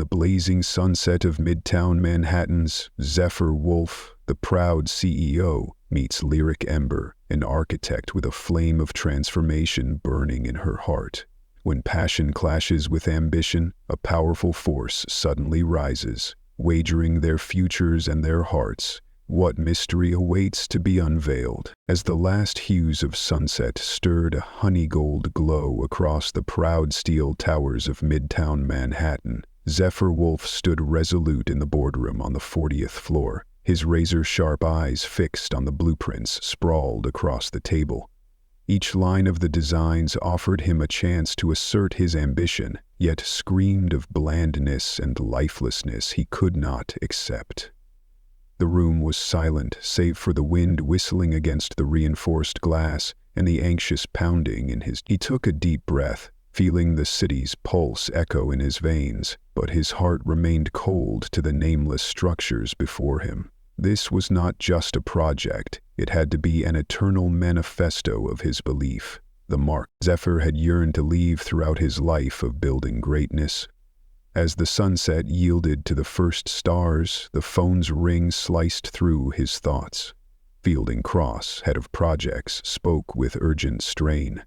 the blazing sunset of Midtown Manhattan's Zephyr Wolfe, the proud CEO, meets lyric Ember, an architect with a flame of transformation burning in her heart. When passion clashes with ambition, a powerful force suddenly rises, wagering their futures and their hearts. What mystery awaits to be unveiled? As the last hues of sunset stirred a honey-gold glow across the proud steel towers of Midtown Manhattan, Zephyr Wolfe stood resolute in the boardroom on the 40th floor, his razor-sharp eyes fixed on the blueprints sprawled across the table. Each line of the designs offered him a chance to assert his ambition, yet screamed of blandness and lifelessness he could not accept. The room was silent, save for the wind whistling against the reinforced glass and the anxious pounding in his... He took a deep breath, feeling the city's pulse echo in his veins, but his heart remained cold to the nameless structures before him. This was not just a project, it had to be an eternal manifesto of his belief. The mark Zephyr had yearned to leave throughout his life of building greatness. As the sunset yielded to the first stars, the phone's ring sliced through his thoughts. Fielding Cross, head of projects, spoke with urgent strain.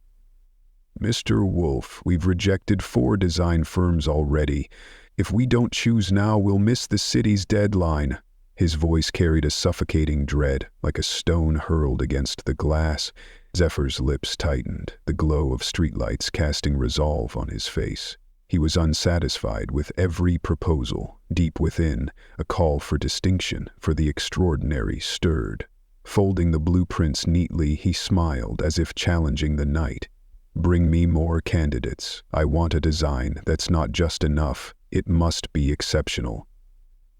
"Mr. Wolfe, we've rejected 4 design firms already. If we don't choose now, we'll miss the city's deadline." His voice carried a suffocating dread, like a stone hurled against the glass. Zephyr's lips tightened, the glow of streetlights casting resolve on his face. He was unsatisfied with every proposal. Deep within, a call for distinction, for the extraordinary, stirred. Folding the blueprints neatly, he smiled as if challenging the night. "Bring me more candidates. I want a design that's not just enough, it must be exceptional.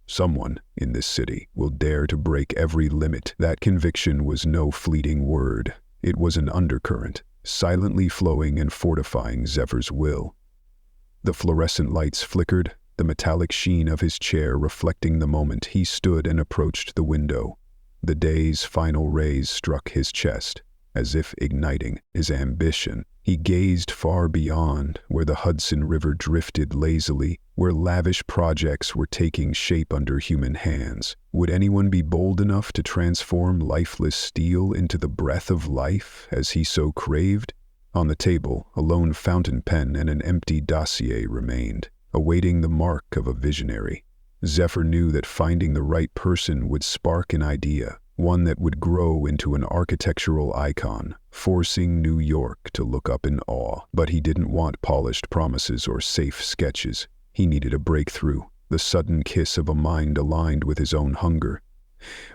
Someone in this city will dare to break every limit." That conviction was no fleeting word. It was an undercurrent, silently flowing and fortifying Zephyr's will. The fluorescent lights flickered, the metallic sheen of his chair reflecting the moment he stood and approached the window. The day's final rays struck his chest, as if igniting his ambition. He gazed far beyond, where the Hudson River drifted lazily, where lavish projects were taking shape under human hands. Would anyone be bold enough to transform lifeless steel into the breath of life, as he so craved? On the table, a lone fountain pen and an empty dossier remained, awaiting the mark of a visionary. Zephyr knew that finding the right person would spark an idea, one that would grow into an architectural icon, forcing New York to look up in awe. But he didn't want polished promises or safe sketches. He needed a breakthrough, the sudden kiss of a mind aligned with his own hunger.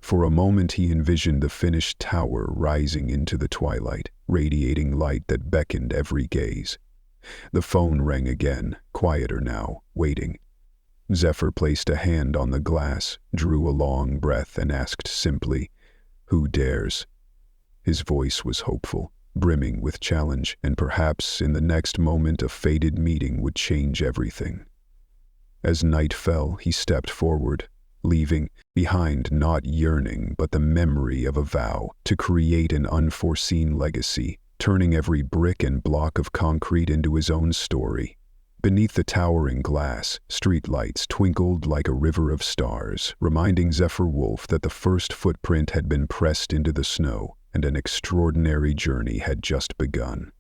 For a moment he envisioned the finished tower rising into the twilight, radiating light that beckoned every gaze. The phone rang again, quieter now, waiting. Zephyr placed a hand on the glass, drew a long breath, and asked simply, "Who dares?" His voice was hopeful, brimming with challenge, and perhaps in the next moment a fated meeting would change everything. As night fell, he stepped forward, leaving behind not yearning but the memory of a vow to create an unforeseen legacy, turning every brick and block of concrete into his own story. Beneath the towering glass, streetlights twinkled like a river of stars, reminding Zephyr Wolfe that the first footprint had been pressed into the snow and an extraordinary journey had just begun.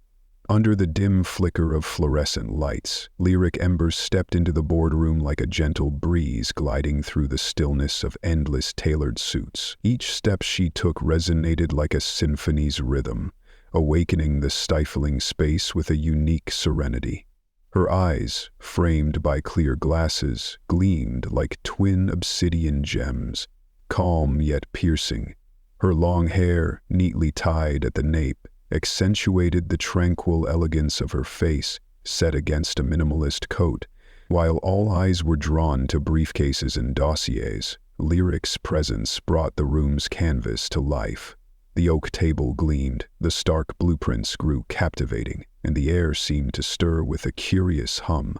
Under the dim flicker of fluorescent lights, lyric Ember stepped into the boardroom like a gentle breeze gliding through the stillness of endless tailored suits. Each step she took resonated like a symphony's rhythm, awakening the stifling space with a unique serenity. Her eyes, framed by clear glasses, gleamed like twin obsidian gems, calm yet piercing. Her long hair, neatly tied at the nape, accentuated the tranquil elegance of her face, set against a minimalist coat. While all eyes were drawn to briefcases and dossiers, Lyric's presence brought the room's canvas to life. The oak table gleamed, the stark blueprints grew captivating, and the air seemed to stir with a curious hum.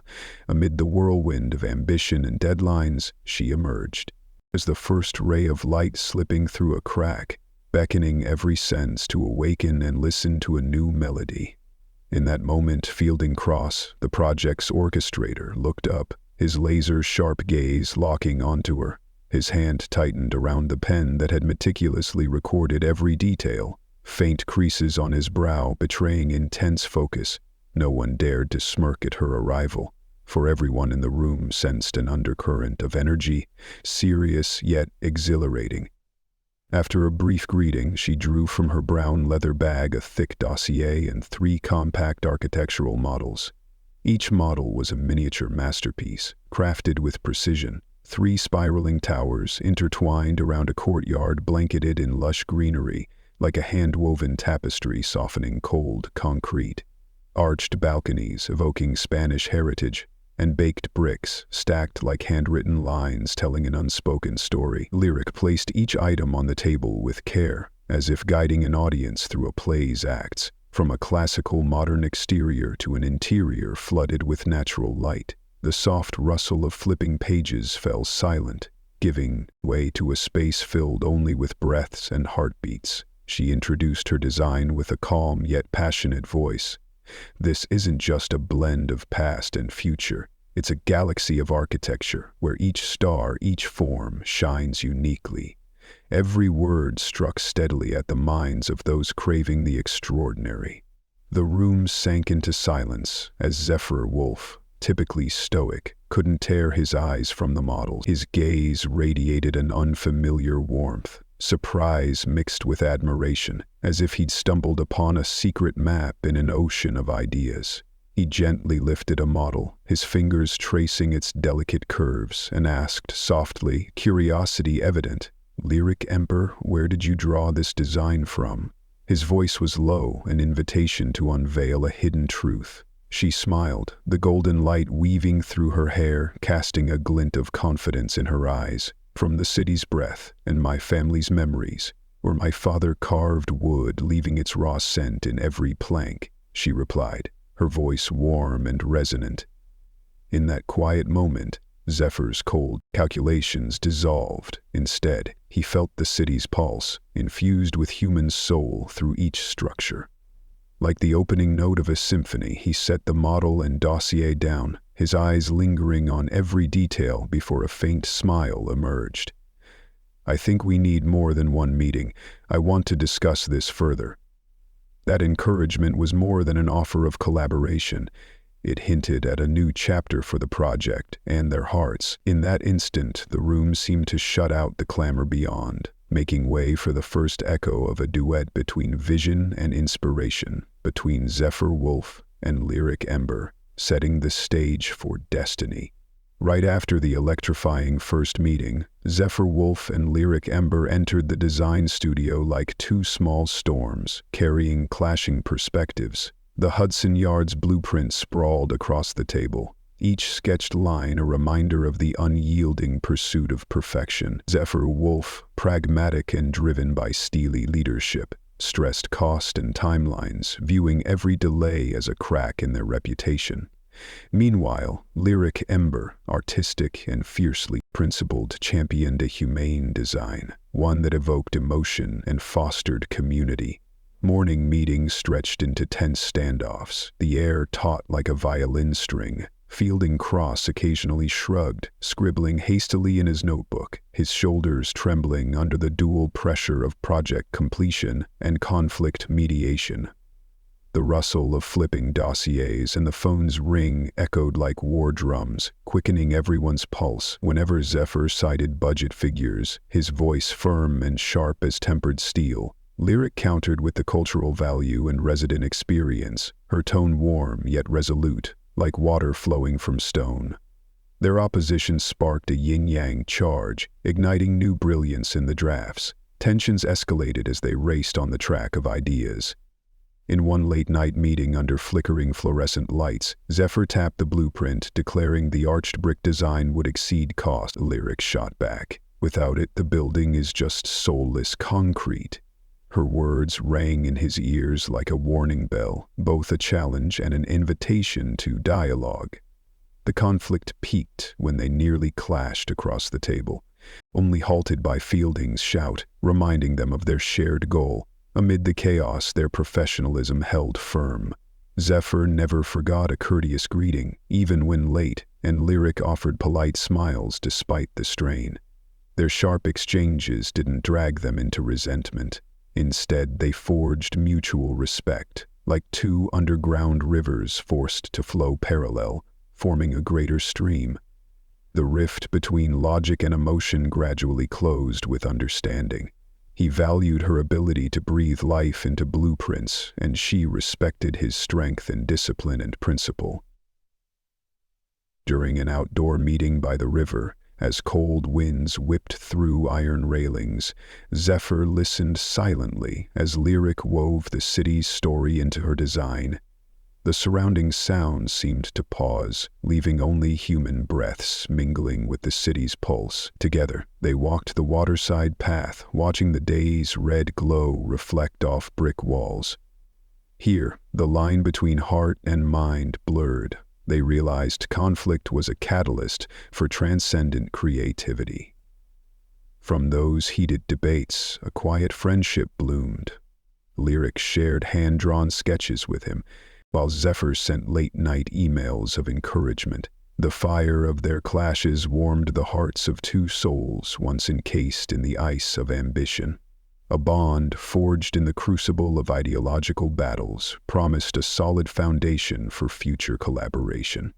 Amid the whirlwind of ambition and deadlines, she emerged as the first ray of light slipping through a crack, beckoning every sense to awaken and listen to a new melody. In that moment, Fielding Cross, the project's orchestrator, looked up, his laser-sharp gaze locking onto her. His hand tightened around the pen that had meticulously recorded every detail, faint creases on his brow betraying intense focus. No one dared to smirk at her arrival, for everyone in the room sensed an undercurrent of energy, serious yet exhilarating. After a brief greeting, she drew from her brown leather bag a thick dossier and 3 compact architectural models. Each model was a miniature masterpiece, crafted with precision. 3 spiraling towers intertwined around a courtyard blanketed in lush greenery, like a hand-woven tapestry softening cold concrete. Arched balconies evoking Spanish heritage, and baked bricks stacked like handwritten lines telling an unspoken story. Lyric placed each item on the table with care, as if guiding an audience through a play's acts, from a classical modern exterior to an interior flooded with natural light. The soft rustle of flipping pages fell silent, giving way to a space filled only with breaths and heartbeats. She introduced her design with a calm yet passionate voice. This isn't just a blend of past and future. It's a galaxy of architecture where each star, each form, shines uniquely. Every word struck steadily at the minds of those craving the extraordinary. The room sank into silence as Zephyr Wolfe, typically stoic, couldn't tear his eyes from the model. His gaze radiated an unfamiliar warmth, surprise mixed with admiration, as if he'd stumbled upon a secret map in an ocean of ideas. He gently lifted a model, his fingers tracing its delicate curves, and asked softly, curiosity evident, "Lyric Ember, where did you draw this design from?" His voice was low, an invitation to unveil a hidden truth. She smiled, the golden light weaving through her hair, casting a glint of confidence in her eyes. "From the city's breath and my family's memories, where my father carved wood leaving its raw scent in every plank," she replied, her voice warm and resonant. In that quiet moment, Zephyr's cold calculations dissolved. Instead, he felt the city's pulse, infused with human soul through each structure. Like the opening note of a symphony, he set the model and dossier down, his eyes lingering on every detail before a faint smile emerged. "I think we need more than one meeting. I want to discuss this further." That encouragement was more than an offer of collaboration. It hinted at a new chapter for the project and their hearts. In that instant, the room seemed to shut out the clamor beyond, making way for the first echo of a duet between vision and inspiration, between Zephyr Wolfe and Lyric Ember, setting the stage for destiny. Right after the electrifying first meeting, Zephyr Wolfe and Lyric Ember entered the design studio like 2 small storms, carrying clashing perspectives. The Hudson Yards blueprint sprawled across the table, each sketched line a reminder of the unyielding pursuit of perfection. Zephyr Wolfe, pragmatic and driven by steely leadership, stressed cost and timelines, viewing every delay as a crack in their reputation. Meanwhile, Lyric Ember, artistic and fiercely principled, championed a humane design, one that evoked emotion and fostered community. Morning meetings stretched into tense standoffs, the air taut like a violin string. Fielding Cross occasionally shrugged, scribbling hastily in his notebook, his shoulders trembling under the dual pressure of project completion and conflict mediation. The rustle of flipping dossiers and the phone's ring echoed like war drums, quickening everyone's pulse. Whenever Zephyr cited budget figures, his voice firm and sharp as tempered steel, Lyric countered with the cultural value and resident experience, her tone warm yet resolute, like water flowing from stone. Their opposition sparked a yin-yang charge, igniting new brilliance in the drafts. Tensions escalated as they raced on the track of ideas. In one late-night meeting under flickering fluorescent lights, Zephyr tapped the blueprint, declaring the arched brick design would exceed cost. Lyric shot back, "Without it, the building is just soulless concrete." Her words rang in his ears like a warning bell, both a challenge and an invitation to dialogue. The conflict peaked when they nearly clashed across the table, only halted by Fielding's shout, reminding them of their shared goal. Amid the chaos, their professionalism held firm. Zephyr never forgot a courteous greeting, even when late, and Lyric offered polite smiles despite the strain. Their sharp exchanges didn't drag them into resentment. Instead, they forged mutual respect, like two underground rivers forced to flow parallel, forming a greater stream. The rift between logic and emotion gradually closed with understanding. He valued her ability to breathe life into blueprints, and she respected his strength in discipline and principle. During an outdoor meeting by the river, as cold winds whipped through iron railings, Zephyr listened silently as Lyric wove the city's story into her design. The surrounding sounds seemed to pause, leaving only human breaths mingling with the city's pulse. Together, they walked the waterside path, watching the day's red glow reflect off brick walls. Here, the line between heart and mind blurred. They realized conflict was a catalyst for transcendent creativity. From those heated debates, a quiet friendship bloomed. Lyric shared hand-drawn sketches with him, while Zephyr sent late-night emails of encouragement. The fire of their clashes warmed the hearts of two souls once encased in the ice of ambition. A bond forged in the crucible of ideological battles promised a solid foundation for future collaboration.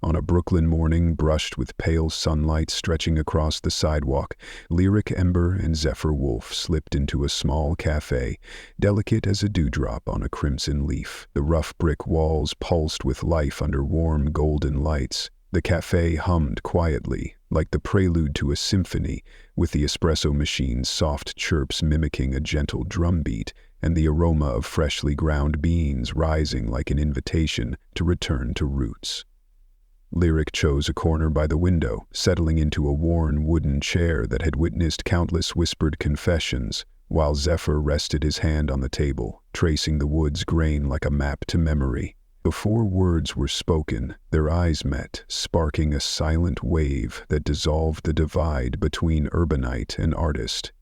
On a Brooklyn morning brushed with pale sunlight stretching across the sidewalk, Lyric, Ember, and Zephyr Wolfe slipped into a small cafe, delicate as a dewdrop on a crimson leaf. The rough brick walls pulsed with life under warm golden lights. The cafe hummed quietly, like the prelude to a symphony, with the espresso machine's soft chirps mimicking a gentle drumbeat, and the aroma of freshly ground beans rising like an invitation to return to roots. Lyric chose a corner by the window, settling into a worn wooden chair that had witnessed countless whispered confessions, while Zephyr rested his hand on the table, tracing the wood's grain like a map to memory. Before words were spoken, their eyes met, sparking a silent wave that dissolved the divide between urbanite and artist.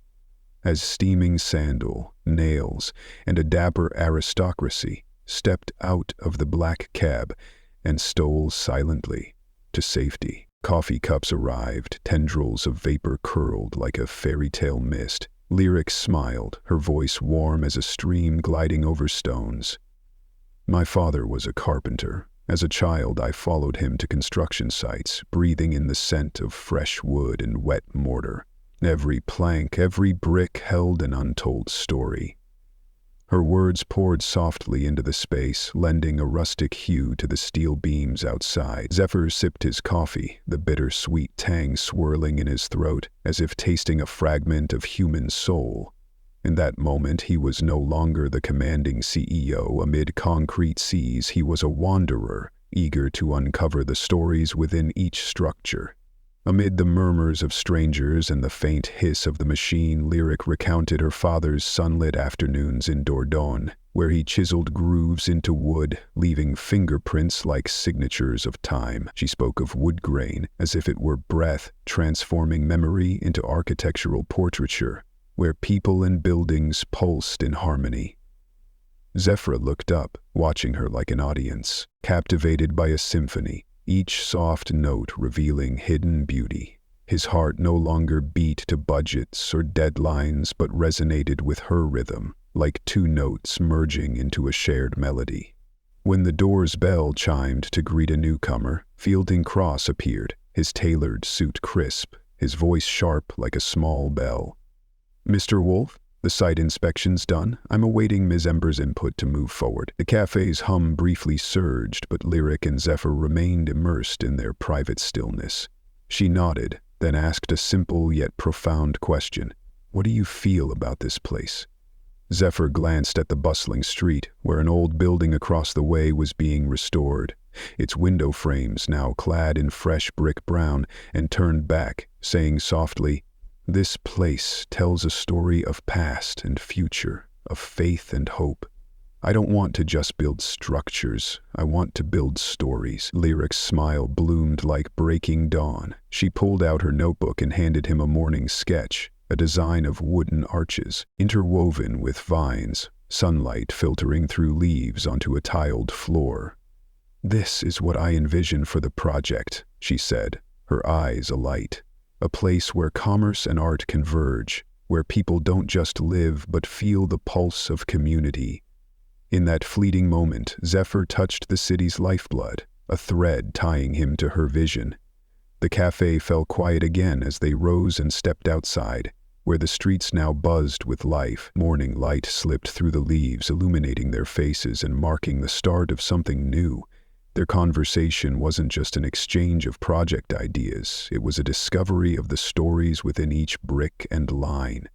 As steaming sandal, nails, and a dapper aristocracy stepped out of the black cab and stole silently to safety. Coffee cups arrived, tendrils of vapor curled like a fairy tale mist. Lyric smiled, her voice warm as a stream gliding over stones. My father was a carpenter. As a child, I followed him to construction sites, breathing in the scent of fresh wood and wet mortar. Every plank, every brick held an untold story. Her words poured softly into the space, lending a rustic hue to the steel beams outside. Zephyr sipped his coffee, the bitter-sweet tang swirling in his throat, as if tasting a fragment of human soul. In that moment, he was no longer the commanding CEO amid concrete seas. He was a wanderer, eager to uncover the stories within each structure. Amid the murmurs of strangers and the faint hiss of the machine, Lyric recounted her father's sunlit afternoons in Dordogne, where he chiseled grooves into wood, leaving fingerprints like signatures of time. She spoke of wood grain as if it were breath, transforming memory into architectural portraiture, where people and buildings pulsed in harmony. Zephyr looked up, watching her like an audience, captivated by a symphony, each soft note revealing hidden beauty. His heart no longer beat to budgets or deadlines, but resonated with her rhythm, like two notes merging into a shared melody. When the door's bell chimed to greet a newcomer, Fielding Cross appeared, his tailored suit crisp, his voice sharp like a small bell. Mr. Wolfe, the site inspection's done. I'm awaiting Ms. Ember's input to move forward. The cafe's hum briefly surged, but Lyric and Zephyr remained immersed in their private stillness. She nodded, then asked a simple yet profound question. What do you feel about this place? Zephyr glanced at the bustling street, where an old building across the way was being restored, its window frames now clad in fresh brick brown, and turned back, saying softly, "This place tells a story of past and future, of faith and hope. I don't want to just build structures, I want to build stories." Lyric's smile bloomed like breaking dawn. She pulled out her notebook and handed him a morning sketch, a design of wooden arches, interwoven with vines, sunlight filtering through leaves onto a tiled floor. "This is what I envision for the project," she said, her eyes alight. "A place where commerce and art converge, where people don't just live but feel the pulse of community." In that fleeting moment, Zephyr touched the city's lifeblood, a thread tying him to her vision. The cafe fell quiet again as they rose and stepped outside, where the streets now buzzed with life. Morning light slipped through the leaves, illuminating their faces and marking the start of something new. Their conversation wasn't just an exchange of project ideas, it was a discovery of the stories within each brick and line.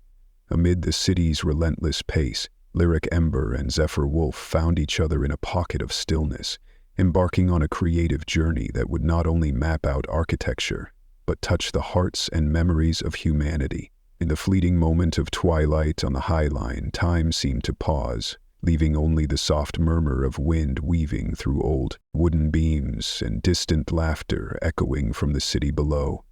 Amid the city's relentless pace, Lyric Ember and Zephyr Wolfe found each other in a pocket of stillness, embarking on a creative journey that would not only map out architecture, but touch the hearts and memories of humanity. In the fleeting moment of twilight on the High Line, time seemed to pause, leaving only the soft murmur of wind weaving through old wooden beams and distant laughter echoing from the city below.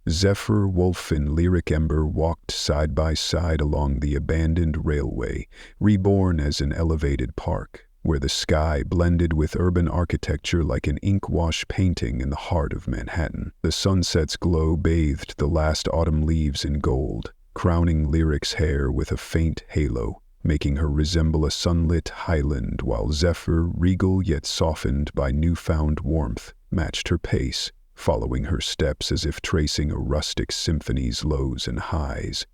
Zephyr Wolfe and Lyric Ember walked side by side along the abandoned railway, reborn as an elevated park, where the sky blended with urban architecture like an ink-wash painting in the heart of Manhattan. The sunset's glow bathed the last autumn leaves in gold, crowning Lyric's hair with a faint halo, making her resemble a sunlit highland, while Zephyr, regal yet softened by newfound warmth, matched her pace, following her steps as if tracing a rustic symphony's lows and highs.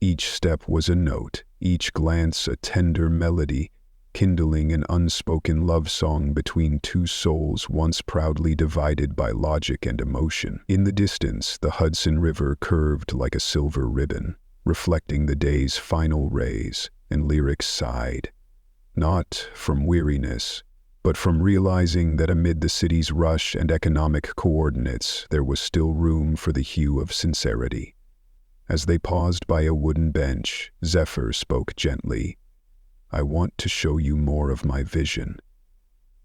Each step was a note, each glance a tender melody, kindling an unspoken love song between two souls once proudly divided by logic and emotion. In the distance, the Hudson River curved like a silver ribbon, reflecting the day's final rays, and Lyric sighed. Not from weariness, but from realizing that amid the city's rush and economic coordinates, there was still room for the hue of sincerity. As they paused by a wooden bench, Zephyr spoke gently. "I want to show you more of my vision."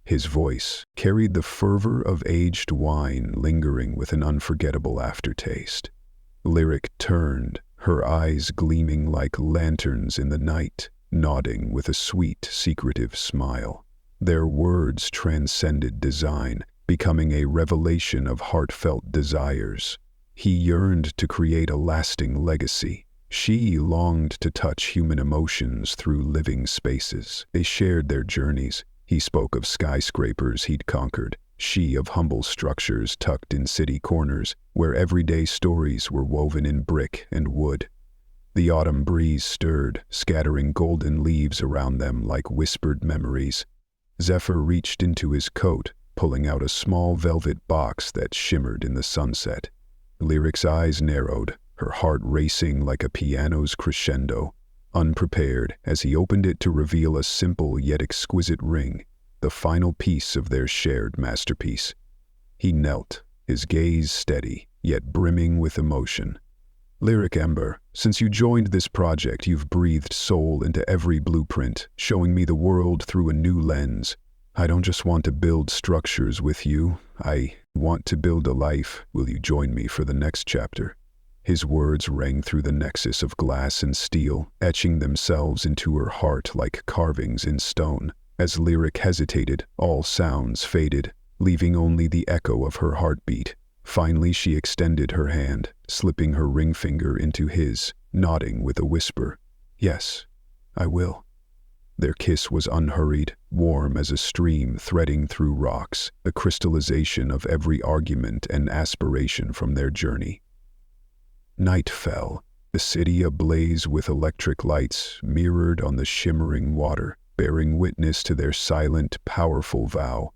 His voice carried the fervor of aged wine, lingering with an unforgettable aftertaste. Lyric turned, her eyes gleaming like lanterns in the night, nodding with a sweet, secretive smile. Their words transcended design, becoming a revelation of heartfelt desires. He yearned to create a lasting legacy. She longed to touch human emotions through living spaces. They shared their journeys. He spoke of skyscrapers he'd conquered, she of humble structures tucked in city corners, where everyday stories were woven in brick and wood. The autumn breeze stirred, scattering golden leaves around them like whispered memories. Zephyr reached into his coat, pulling out a small velvet box that shimmered in the sunset. Lyric's eyes narrowed, her heart racing like a piano's crescendo. Unprepared, as he opened it to reveal a simple yet exquisite ring, the final piece of their shared masterpiece. He knelt, his gaze steady, yet brimming with emotion. "Lyric Ember, since you joined this project, you've breathed soul into every blueprint, showing me the world through a new lens. I don't just want to build structures with you, I want to build a life. Will you join me for the next chapter?" His words rang through the nexus of glass and steel, etching themselves into her heart like carvings in stone. As Lyric hesitated, all sounds faded, leaving only the echo of her heartbeat. Finally, she extended her hand, slipping her ring finger into his, nodding with a whisper, "Yes, I will." Their kiss was unhurried, warm as a stream threading through rocks, a crystallization of every argument and aspiration from their journey. Night fell, the city ablaze with electric lights mirrored on the shimmering water, bearing witness to their silent, powerful vow.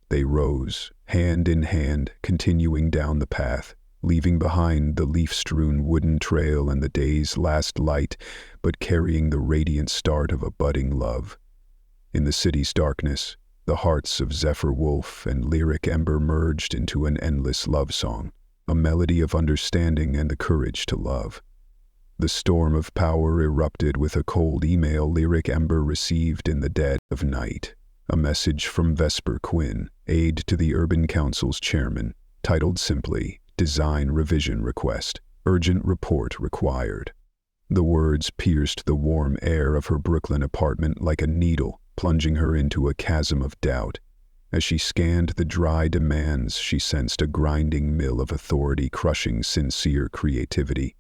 They rose, hand in hand, continuing down the path, leaving behind the leaf-strewn wooden trail and the day's last light, but carrying the radiant start of a budding love. In the city's darkness, the hearts of Zephyr Wolfe and Lyric Ember merged into an endless love song, a melody of understanding and the courage to love. The storm of power erupted with a cold email Lyric Ember received in the dead of night. A message from Vesper Quinn, aide to the Urban Council's chairman, titled simply, "Design Revision Request. Urgent Report Required." The words pierced the warm air of her Brooklyn apartment like a needle, plunging her into a chasm of doubt. As she scanned the dry demands, she sensed a grinding mill of authority crushing sincere creativity.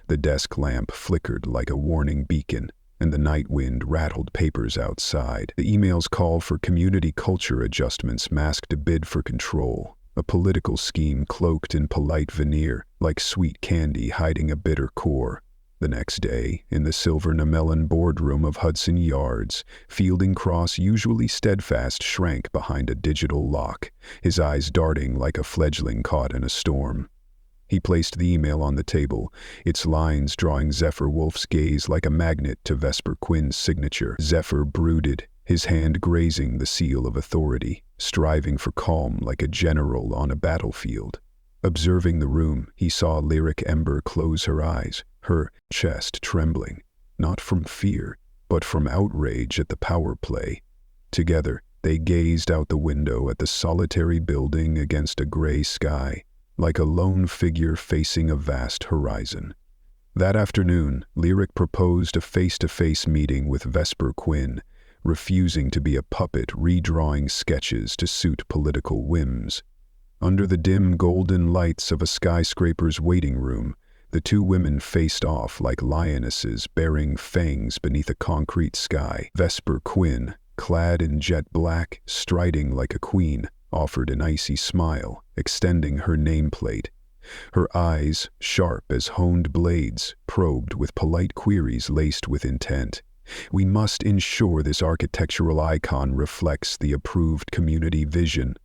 The desk lamp flickered like a warning beacon, and the night wind rattled papers outside. The email's call for community culture adjustments masked a bid for control, a political scheme cloaked in polite veneer, like sweet candy hiding a bitter core. The next day, in the silver Namellan boardroom of Hudson Yards, Fielding Cross, usually steadfast, shrank behind a digital lock, his eyes darting like a fledgling caught in a storm. He placed the email on the table, its lines drawing Zephyr Wolfe's gaze like a magnet to Vesper Quinn's signature. Zephyr brooded, his hand grazing the seal of authority, striving for calm like a general on a battlefield. Observing the room, he saw lyric Ember close her eyes, her chest trembling, not from fear, but from outrage at the power play. Together, they gazed out the window at the solitary building against a gray sky, like a lone figure facing a vast horizon. That afternoon, Lyric proposed a face-to-face meeting with Vesper Quinn, refusing to be a puppet redrawing sketches to suit political whims. Under the dim golden lights of a skyscraper's waiting room, the two women faced off like lionesses bearing fangs beneath a concrete sky. Vesper Quinn, clad in jet black, striding like a queen, offered an icy smile, extending her nameplate. Her eyes, sharp as honed blades, probed with polite queries laced with intent. "We must ensure this architectural icon reflects the approved community vision."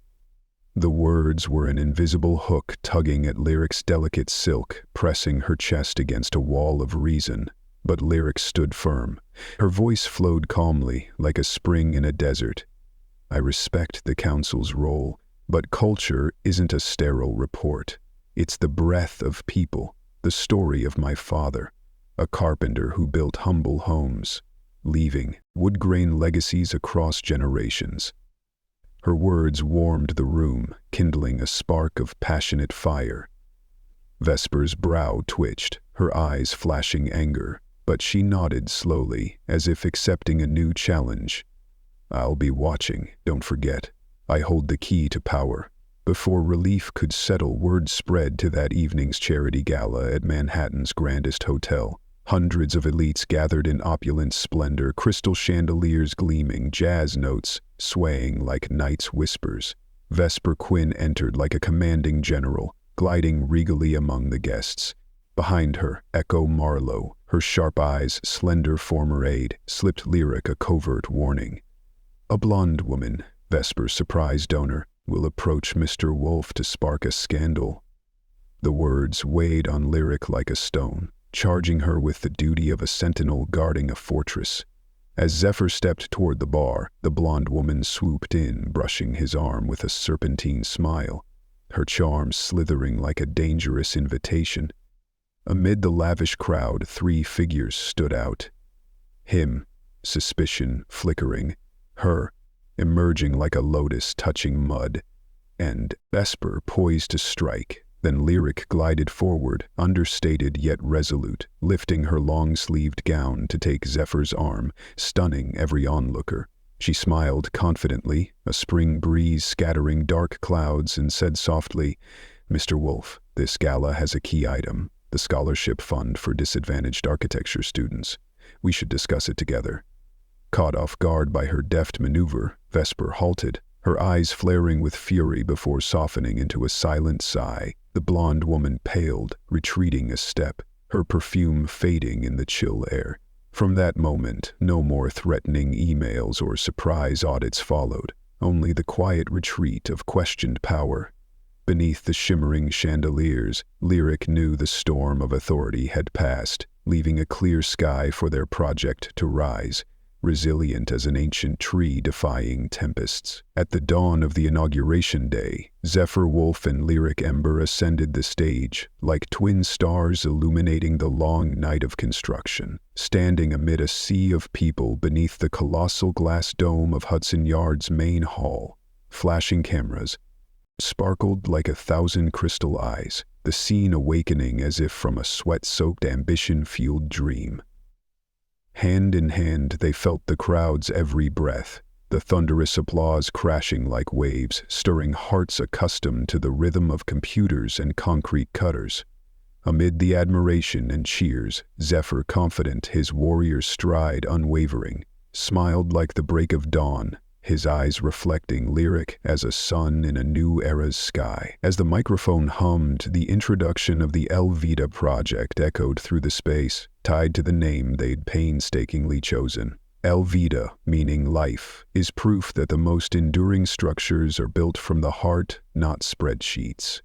The words were an invisible hook tugging at Lyric's delicate silk, pressing her chest against a wall of reason. But Lyric stood firm. Her voice flowed calmly, like a spring in a desert. "I respect the council's role, but culture isn't a sterile report. It's the breath of people, the story of my father, a carpenter who built humble homes, leaving wood-grain legacies across generations." Her words warmed the room, kindling a spark of passionate fire. Vesper's brow twitched, her eyes flashing anger, but she nodded slowly, as if accepting a new challenge. "I'll be watching, don't forget. I hold the key to power." Before relief could settle, word spread to that evening's charity gala at Manhattan's grandest hotel. Hundreds of elites gathered in opulent splendor, crystal chandeliers gleaming, jazz notes swaying like night's whispers. Vesper Quinn entered like a commanding general, gliding regally among the guests. Behind her, Echo Marlowe, her sharp eyes, slender former aide, slipped Lyric a covert warning. "A blonde woman," Vesper's surprise donor, "will approach Mr. Wolfe to spark a scandal." The words weighed on Lyric like a stone, charging her with the duty of a sentinel guarding a fortress. As Zephyr stepped toward the bar, the blonde woman swooped in, brushing his arm with a serpentine smile, her charm slithering like a dangerous invitation. Amid the lavish crowd, three figures stood out. Him, suspicion flickering, her, emerging like a lotus touching mud, and Vesper poised to strike. Then Lyric glided forward, understated yet resolute, lifting her long-sleeved gown to take Zephyr's arm, stunning every onlooker. She smiled confidently, a spring breeze scattering dark clouds, and said softly, "Mr. Wolfe, this gala has a key item, the scholarship fund for disadvantaged architecture students. We should discuss it together." Caught off guard by her deft maneuver, Vesper halted, her eyes flaring with fury before softening into a silent sigh. The blonde woman paled, retreating a step, her perfume fading in the chill air. From that moment, no more threatening emails or surprise audits followed, only the quiet retreat of questioned power. Beneath the shimmering chandeliers, Lyric knew the storm of authority had passed, leaving a clear sky for their project to rise, resilient as an ancient tree defying tempests. At the dawn of the inauguration day, Zephyr Wolfe and Lyric Ember ascended the stage, like twin stars illuminating the long night of construction. Standing amid a sea of people beneath the colossal glass dome of Hudson Yards' main hall, flashing cameras sparkled like 1,000 crystal eyes, the scene awakening as if from a sweat-soaked, ambition-fueled dream. Hand in hand, they felt the crowd's every breath, the thunderous applause crashing like waves, stirring hearts accustomed to the rhythm of computers and concrete cutters. Amid the admiration and cheers, Zephyr, confident, his warrior stride unwavering, smiled like the break of dawn, his eyes reflecting lyric as a sun in a new era's sky. As the microphone hummed, the introduction of the Elvida project echoed through the space, tied to the name they'd painstakingly chosen. Elvida, meaning life, is proof that the most enduring structures are built from the heart, not spreadsheets.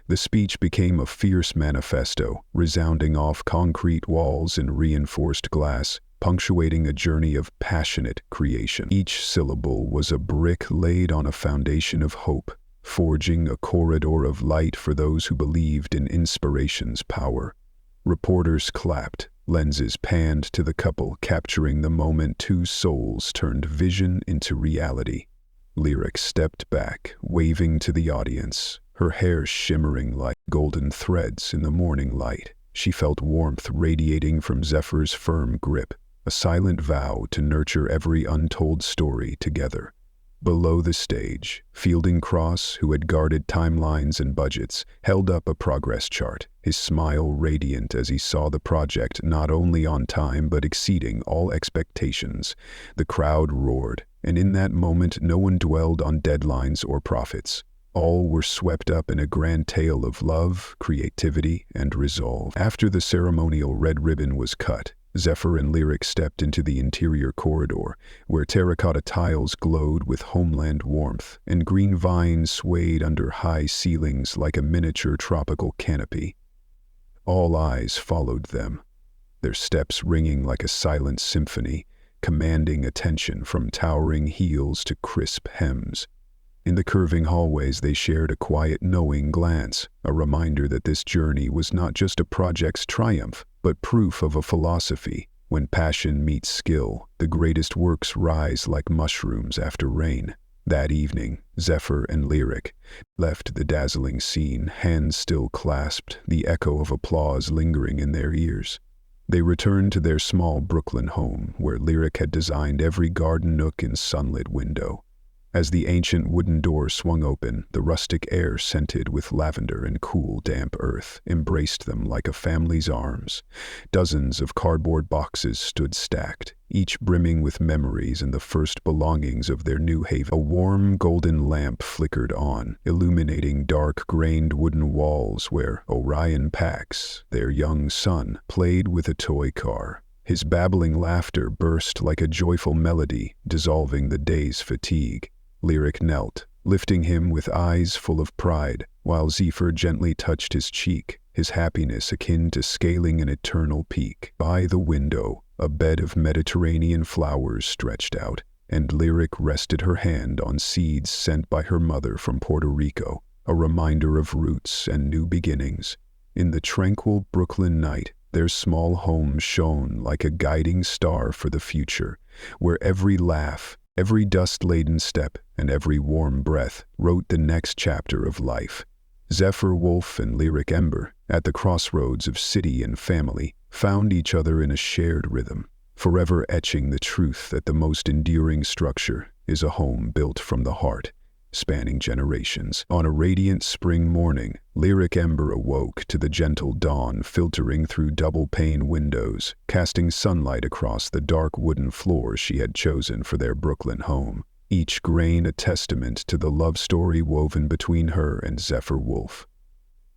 The speech became a fierce manifesto, resounding off concrete walls and reinforced glass, punctuating a journey of passionate creation. Each syllable was a brick laid on a foundation of hope, forging a corridor of light for those who believed in inspiration's power. Reporters clapped, lenses panned to the couple, capturing the moment two souls turned vision into reality. Lyric stepped back, waving to the audience, her hair shimmering like golden threads in the morning light. She felt warmth radiating from Zephyr's firm grip, a silent vow to nurture every untold story together. Below the stage, Fielding Cross, who had guarded timelines and budgets, held up a progress chart, his smile radiant as he saw the project not only on time but exceeding all expectations. The crowd roared, and in that moment no one dwelled on deadlines or profits. All were swept up in a grand tale of love, creativity, and resolve. After the ceremonial red ribbon was cut, Zephyr and Lyric stepped into the interior corridor, where terracotta tiles glowed with homeland warmth, and green vines swayed under high ceilings like a miniature tropical canopy. All eyes followed them, their steps ringing like a silent symphony, commanding attention from towering heels to crisp hems. In the curving hallways they shared a quiet knowing glance, a reminder that this journey was not just a project's triumph, but proof of a philosophy. When passion meets skill, the greatest works rise like mushrooms after rain. That evening, Zephyr and Lyric left the dazzling scene, hands still clasped, the echo of applause lingering in their ears. They returned to their small Brooklyn home, where Lyric had designed every garden nook and sunlit window. As the ancient wooden door swung open, the rustic air scented with lavender and cool, damp earth embraced them like a family's arms. Dozens of cardboard boxes stood stacked, each brimming with memories and the first belongings of their new haven. A warm, golden lamp flickered on, illuminating dark-grained wooden walls where Orion Pax, their young son, played with a toy car. His babbling laughter burst like a joyful melody, dissolving the day's fatigue. Lyric knelt, lifting him with eyes full of pride, while Zephyr gently touched his cheek, his happiness akin to scaling an eternal peak. By the window, a bed of Mediterranean flowers stretched out, and Lyric rested her hand on seeds sent by her mother from Puerto Rico, a reminder of roots and new beginnings. In the tranquil Brooklyn night, their small home shone like a guiding star for the future, where every laugh, every dust-laden step, and every warm breath wrote the next chapter of life. Zephyr Wolfe and Lyric Ember, at the crossroads of city and family, found each other in a shared rhythm, forever etching the truth that the most enduring structure is a home built from the heart, spanning generations. On a radiant spring morning, Lyric Ember awoke to the gentle dawn filtering through double-pane windows, casting sunlight across the dark wooden floor she had chosen for their Brooklyn home, each grain a testament to the love story woven between her and Zephyr Wolfe.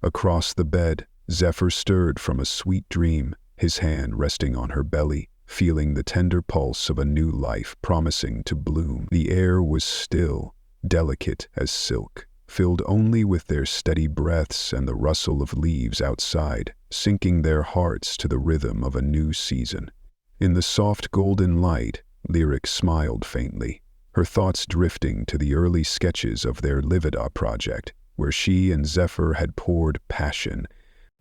Across the bed, Zephyr stirred from a sweet dream, his hand resting on her belly, feeling the tender pulse of a new life promising to bloom. The air was still, delicate as silk, filled only with their steady breaths and the rustle of leaves outside, syncing their hearts to the rhythm of a new season. In the soft golden light, Lyric smiled faintly, her thoughts drifting to the early sketches of their Elvida project, where she and Zephyr had poured passion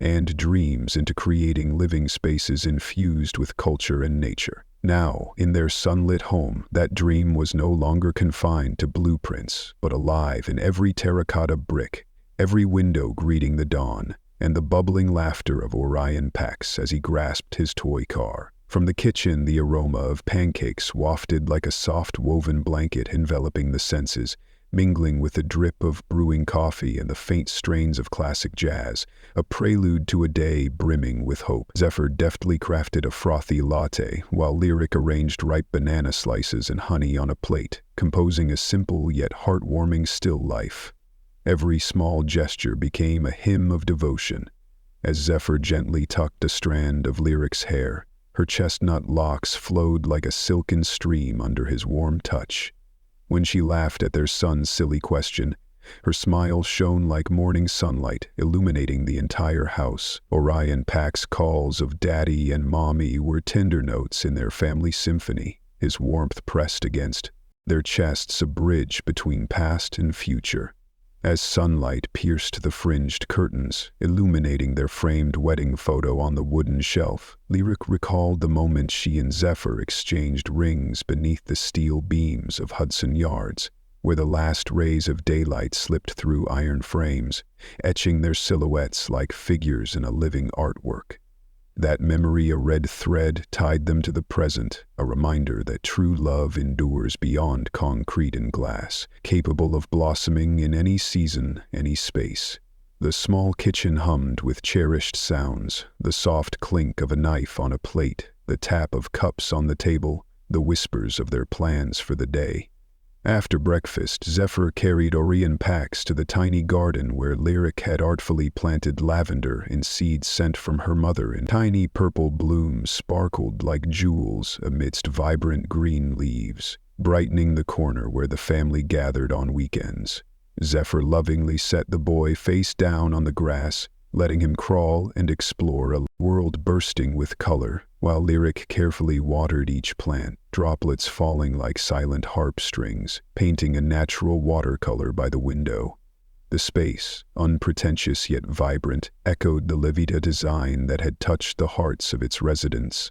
and dreams into creating living spaces infused with culture and nature. Now, in their sunlit home, that dream was no longer confined to blueprints, but alive in every terracotta brick, every window greeting the dawn, and the bubbling laughter of Orion Pax as he grasped his toy car. From the kitchen, the aroma of pancakes wafted like a soft woven blanket enveloping the senses, mingling with the drip of brewing coffee and the faint strains of classic jazz, a prelude to a day brimming with hope. Zephyr deftly crafted a frothy latte, while Lyric arranged ripe banana slices and honey on a plate, composing a simple yet heartwarming still life. Every small gesture became a hymn of devotion. As Zephyr gently tucked a strand of Lyric's hair, her chestnut locks flowed like a silken stream under his warm touch. When she laughed at their son's silly question, her smile shone like morning sunlight, illuminating the entire house. Orion Pax's calls of daddy and mommy were tender notes in their family symphony, his warmth pressed against their chests, a bridge between past and future. As sunlight pierced the fringed curtains, illuminating their framed wedding photo on the wooden shelf, Lyric recalled the moment she and Zephyr exchanged rings beneath the steel beams of Hudson Yards, where the last rays of daylight slipped through iron frames, etching their silhouettes like figures in a living artwork. That memory, a red thread, tied them to the present, a reminder that true love endures beyond concrete and glass, capable of blossoming in any season, any space. The small kitchen hummed with cherished sounds, the soft clink of a knife on a plate, the tap of cups on the table, the whispers of their plans for the day. After breakfast, Zephyr carried Orion Pax to the tiny garden where Lyric had artfully planted lavender in seeds sent from her mother, and tiny purple blooms sparkled like jewels amidst vibrant green leaves, brightening the corner where the family gathered on weekends. Zephyr lovingly set the boy face down on the grass, letting him crawl and explore a world bursting with color, while Lyric carefully watered each plant, droplets falling like silent harp strings, painting a natural watercolor by the window. The space, unpretentious yet vibrant, echoed the Elvida design that had touched the hearts of its residents.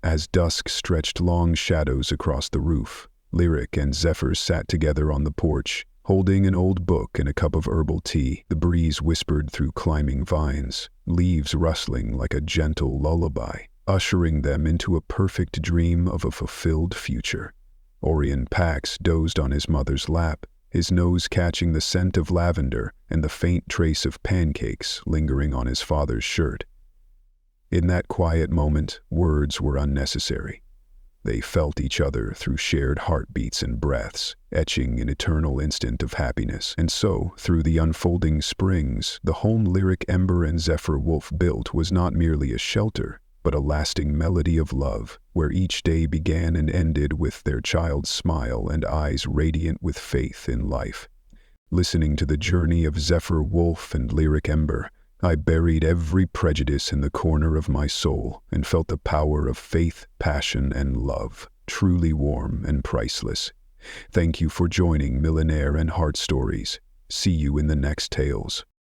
As dusk stretched long shadows across the roof, Lyric and Zephyr sat together on the porch, holding an old book and a cup of herbal tea. The breeze whispered through climbing vines, leaves rustling like a gentle lullaby, ushering them into a perfect dream of a fulfilled future. Orion Pax dozed on his mother's lap, his nose catching the scent of lavender and the faint trace of pancakes lingering on his father's shirt. In that quiet moment, words were unnecessary. They felt each other through shared heartbeats and breaths, etching an eternal instant of happiness. And so, through the unfolding springs, the home Lyric, Ember, and Zephyr Wolfe built was not merely a shelter, but a lasting melody of love, where each day began and ended with their child's smile and eyes radiant with faith in life. Listening to the journey of Zephyr Wolfe and Lyric Ember, I buried every prejudice in the corner of my soul and felt the power of faith, passion, and love, truly warm and priceless. Thank you for joining Millionaire and Heart Stories. See you in the next tales.